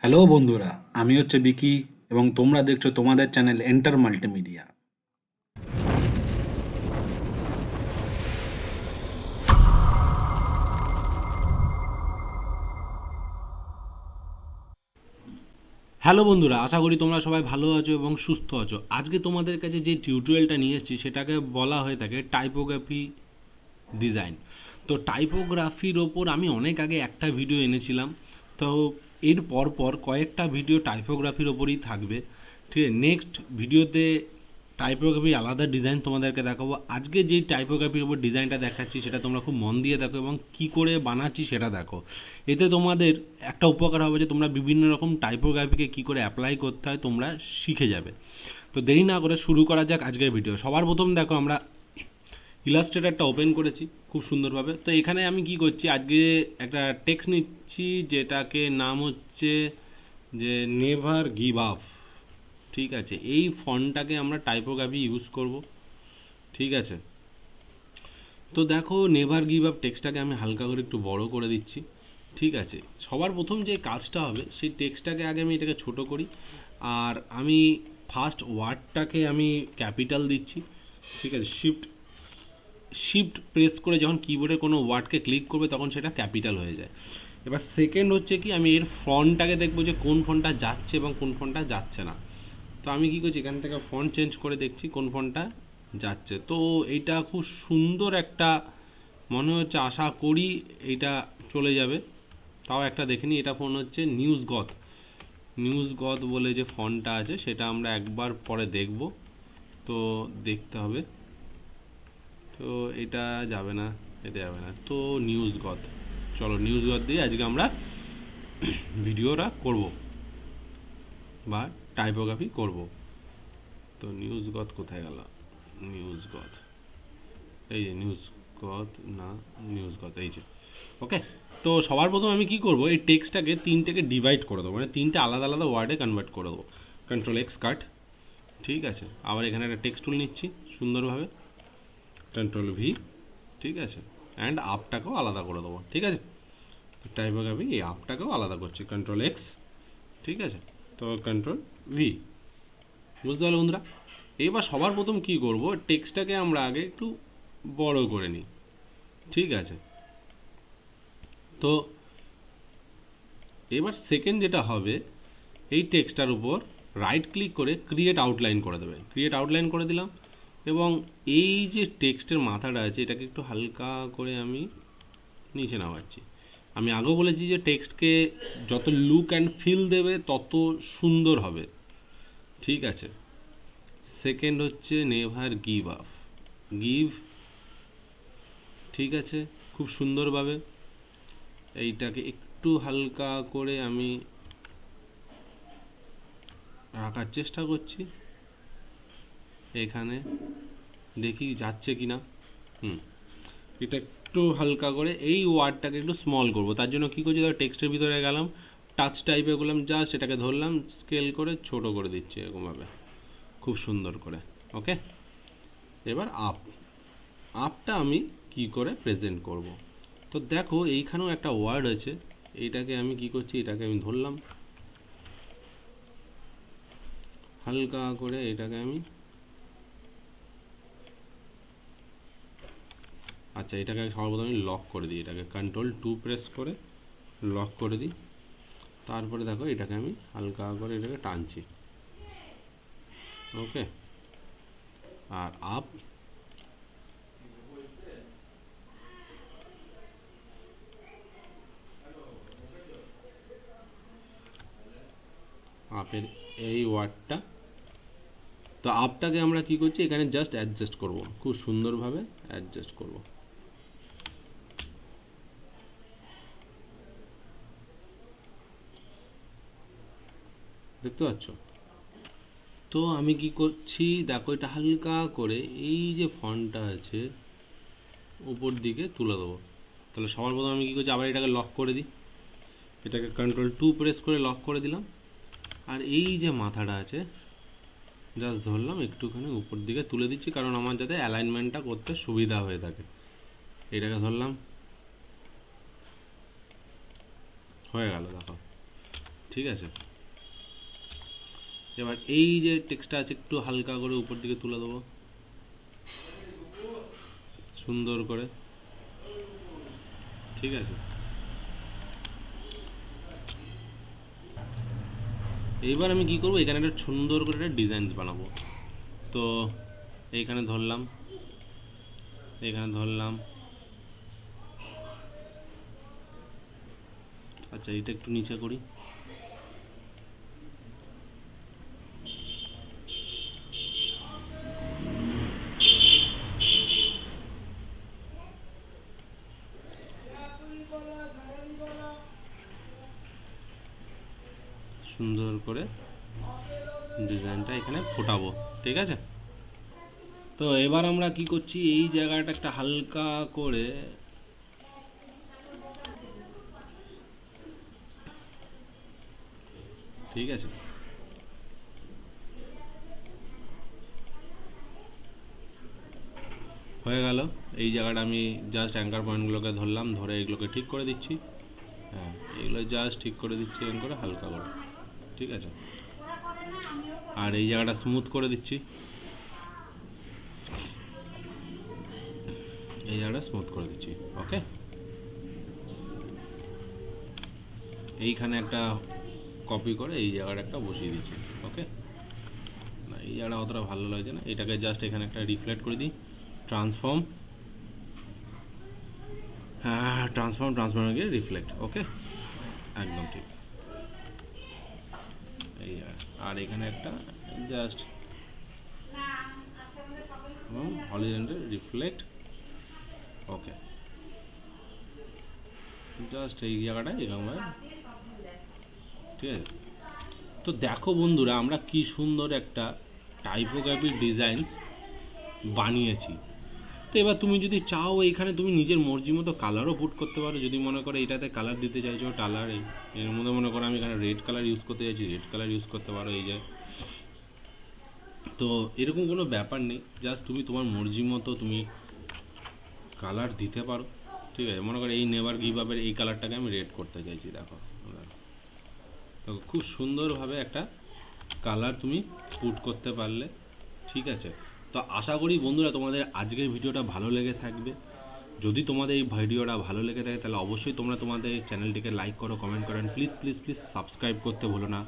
Hello বন্ধুরা, আমি হচ্ছে বিকি এবং তোমরা দেখছো তোমাদের চ্যানেল এন্টার মাল্টিমিডিয়া। হ্যালো বন্ধুরা, আশা করি তোমরা সবাই ভালো আছো এবং সুস্থ আছো। আজকে তোমাদের কাছে যে টিউটোরিয়ালটা নিয়ে এসেছি সেটাকে বলা হয়ে থাকে টাইপোগ্রাফি ডিজাইন। তো টাইপোগ্রাফির ওপর আমি অনেক আগে একটা ভিডিও এনেছিলাম। তো এর পর কয়েকটা ভিডিও টাইপোগ্রাফির ওপরই থাকবে। ঠিক আছে, নেক্সট ভিডিওতে টাইপোগ্রাফি আলাদা ডিজাইন তোমাদেরকে দেখাবো। আজকে যেই টাইপোগ্রাফির ওপর ডিজাইনটা দেখাচ্ছি সেটা তোমরা খুব মন দিয়ে দেখো এবং কি করে বানাচ্ছি সেটা দেখো। এতে তোমাদের একটা উপকার হবে যে তোমরা বিভিন্ন রকম টাইপোগ্রাফিকে কি করে অ্যাপ্লাই করতে হয় তোমরা শিখে যাবে। তো দেরি না করে শুরু করা যাক আজকের ভিডিও। সবার প্রথম দেখো আমরা ইলাস্ট্রেটরটা ওপেন করেছি খুব সুন্দরভাবে। তো এখানে আমি কি করছি, আজকে একটা টেক্সট নিচ্ছি যেটাকে নাম হচ্ছে যে নেভার গিভ আপ। ঠিক আছে, এই ফন্টটাকে আমরা টাইপোগ্রাফি ইউজ করব। ঠিক আছে, তো দেখো নেভার গিভ আপ টেক্সটটাকে আমি হালকা করে একটু বড় করে দিচ্ছি। ঠিক আছে, সবার প্রথম যে কাজটা হবে সেই টেক্সটটাকে আগে আমি এটাকে ছোট করি। আর আমি ফার্স্ট ওয়ার্ডটাকে আমি ক্যাপিটাল দিচ্ছি। ঠিক আছে, শিফট শিফট প্রেস করে যখন কিবোর্ডে কোনো ওয়ার্ডকে ক্লিক করবে তখন সেটা ক্যাপিটাল হয়ে যায়। এবার সেকেন্ড হচ্ছে কি, আমি এর ফন্টটাকে দেখবো যে কোন ফন্টটা যাচ্ছে এবং কোন ফন্টটা যাচ্ছে না। তো আমি কী করছি, এখান থেকে ফন্ট চেঞ্জ করে দেখছি কোন ফন্টটা যাচ্ছে। তো এইটা খুব সুন্দর একটা, মনে হচ্ছে আশা করি এইটা চলে যাবে। তাও একটা দেখে নিই, এটা ফোন হচ্ছে নিউজ গথ বলে যে ফন্টটা আছে সেটা আমরা একবার পরে দেখব। তো দেখতে হবে। তো এটা যাবে না, এটা যাবে না, তো নিউজ গথ। চলো নিউজ গথ দিয়ে আজকে আমরা ভিডিওটা করব বা টাইপোগ্রাফি করব। তো নিউজ গথ কোথায় গেল? নিউজ গথ, এই যে নিউজ গথ, না নিউজ গথ, এই যে। ওকে, তো সবার প্রথম আমি কি করব, এই টেক্সটটাকে তিনটেকে ডিভাইড করে দেবো, মানে তিনটে আলাদা আলাদা ওয়ার্ডে কনভার্ট করে দেবো। কন্ট্রোল এক্স কাট। ঠিক আছে, আবার এখানে একটা টেক্সট টুল নিচ্ছি সুন্দরভাবে, কন্ট্রোল ভি। ঠিক আছে, অ্যান্ড আপটাকেও আলাদা করে দেবো। ঠিক আছে, টাইপোগ্রাফি এই আপটাকেও আলাদা করছি, কন্ট্রোল এক্স। ঠিক আছে, তো কন্ট্রোল ভি। বুঝতে পারলো বন্ধুরা? এবার সবার প্রথম কি করব, টেক্সটটাকে আমরা আগে একটু বড় করে নিই। ঠিক আছে, তো এবার সেকেন্ড যেটা হবে, এই টেক্সটটার উপর রাইট ক্লিক করে ক্রিয়েট আউটলাইন করে দেবে। ক্রিয়েট আউটলাইন করে দিলাম এবং এই যে টেক্সটের মাথাটা আছে এটাকে একটু হালকা করে আমি নিচে নামাচ্ছি। আমি আগেও বলেছি যে টেক্সটকে যত লুক অ্যান্ড ফিল দেবে তত সুন্দর হবে। ঠিক আছে, সেকেন্ড হচ্ছে নেভার গিভ আপ, গিভ। ঠিক আছে, খুব সুন্দরভাবে এইটাকে একটু হালকা করে আমি রাখার চেষ্টা করছি এখানে, দেখি যাচ্ছে কি না। হুম, এটা একটু হালকা করে এই ওয়ার্ডটাকে একটু স্মল করব। তার জন্য কী করছি, ধর টেক্সটের ভিতরে গেলাম, টাচ টাইপে করলাম, জাস্ট এটাকে ধরলাম, স্কেল করে ছোট করে দিচ্ছি এরকমভাবে, খুব সুন্দর করে। ওকে, এবার আপটা আমি কি করে প্রেজেন্ট করব। তো দেখো এইখানেও একটা ওয়ার্ড আছে, এইটাকে আমি কি করছি, এটাকে আমি ধরলাম হালকা করে, এটাকে আমি, আচ্ছা এটাকে সর্বপ্রথম আমি লক করে দিই, এটাকে কন্ট্রোল টু প্রেস করে লক করে দিই। তারপরে দেখো এটাকে আমি হালকা করে এটাকে টানছি। ওকে, আর আপের এই ওয়ার্ডটা, তো আপটাকে আমরা কি করছি, এখানে জাস্ট অ্যাডজাস্ট করব, খুব সুন্দরভাবে অ্যাডজাস্ট করব। দেখতে পাচ্ছ? তো আমি কি করছি দেখো, এটা হালকা করে এই যে ফন্টটা আছে উপর দিকে তুলে দেবো। তাহলে সবার প্রথমে আমি কি করছি, আবার এটাকে লক করে দিই, এটাকে কন্ট্রোল টু প্রেস করে লক করে দিলাম। আর এই যে মাথাটা আছে জাস্ট ধরলাম, একটুখানি উপর দিকে তুলে দিচ্ছি কারণ আমার যাতে অ্যালাইনমেন্টটা করতে সুবিধা হয়ে থাকে। এটাকে ধরলাম, হয়ে গেল দেখো। ঠিক আছে। এবার এই যে টেক্সটটা আছে একটু হালকা করে উপর দিকে তুলে দেবো সুন্দর করে, ঠিক আছে। এইবার আমি কি করব, এখানে একটা সুন্দর করে একটা ডিজাইন বানাবো। তো এইখানে ধরলাম, এখানে ধরলাম, আচ্ছা এটা একটু নিচে করি, সুন্দর করে ডিজাইনটা এখানে ফোটাবো, ঠিক আছে। তো এবার আমরা কি করছি, এই জায়গাটা একটা হালকা করে ঠিক আছে, হয়ে গেল। এই জায়গাটা আমি জাস্ট অ্যাঙ্কার পয়েন্টগুলোকে ধরলাম, ধরে এগুলোকে ঠিক করে দিচ্ছি। হ্যাঁ, এগুলো জাস্ট ঠিক করে দিচ্ছি এরকম করে হালকা করে, ঠিক আছে। আর এই জায়গাটা স্মুথ করে দিচ্ছি, এই জায়গাটা স্মুথ করে দিচ্ছি, ওকে। এইখানে একটা কপি করে এই জায়গাটা একটা বসিয়ে দিচ্ছি, ওকে। না এই জায়গাটা অতটা ভালো লাগছে না, এটাকে জাস্ট এখানে একটা রিফ্লেক্ট করে দিই, ট্রান্সফর্ম, হ্যাঁ ট্রান্সফর্ম গিয়ে রিফ্লেক্ট, ওকে, একদম ঠিক। এই আর এখানে একটা জাস্ট হরিজন্টাল রিফ্লেক্ট, ওকে, জাস্ট এই জায়গাটা এরকম, ঠিক আছে। তো দেখো বন্ধুরা, আমরা কি সুন্দর একটা টাইপোগ্রাফি ডিজাইন বানিয়েছি। তো এবার তুমি যদি চাও এইখানে তুমি নিজের মর্জি মতো কালারও পুট করতে পারো, যদি মনে করো এটাতে কালার দিতে চাইছো কালার, এর মধ্যে মনে করো আমি এখানে রেড কালার ইউজ করতে চাইছি, রেড কালার ইউজ করতে পারো, এই যে। তো এরকম কোনো ব্যাপার নেই, জাস্ট তুমি তোমার মর্জি মতো তুমি কালার দিতে পারো, ঠিক আছে। মনে করো এই নেভার গিভ আপের এই কালারটাকে আমি রেড করতে চাইছি, দেখো। তো খুব সুন্দরভাবে একটা কালার তুমি পুট করতে পারলে, ঠিক আছে। তো আশা করি বন্ধুরা তোমাদের আজকের ভিডিওটা ভালো লেগে থাকবে। যদি তোমাদের এই ভিডিওটা ভালো লেগে থাকে তাহলে অবশ্যই তোমরা তোমাদের চ্যানেলটিকে লাইক করো, কমেন্ট করো, প্লিজ প্লিজ প্লিজ সাবস্ক্রাইব করতে ভুলো না।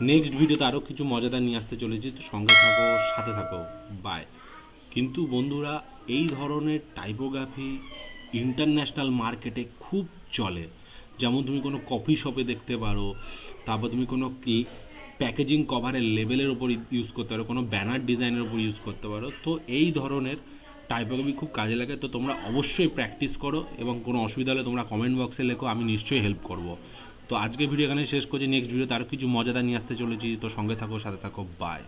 নেক্সট ভিডিওতে আরও কিছু মজাদার নিয়ে আসতে চলেছি, তো সঙ্গে থাকো, সাথে থাকো, বাই। কিন্তু বন্ধুরা এই ধরনের টাইপোগ্রাফি ইন্টারন্যাশনাল মার্কেটে খুব চলে। যেমন তুমি কোনো কফি শপে দেখতে পারো, তারপর তুমি কোনো প্যাকেজিং কভারের লেবেলের ওপর ইউজ করতে পারো, কোনো ব্যানার ডিজাইনের ওপর ইউজ করতে পারো। তো এই ধরনের টাইপোগ্রাফি খুব কাজে লাগে। তো তোমরা অবশ্যই প্র্যাকটিস করো এবং কোনো অসুবিধা হলে তোমরা কমেন্ট বক্সে লেখো, আমি নিশ্চয়ই হেল্প করব। তো আজকের ভিডিও এখানে শেষ করছি, নেক্সট ভিডিওতে আরও কিছু মজাদার নিয়ে আসতে চলেছি, তো সঙ্গে থাকো, সাথে থাকো, বাই।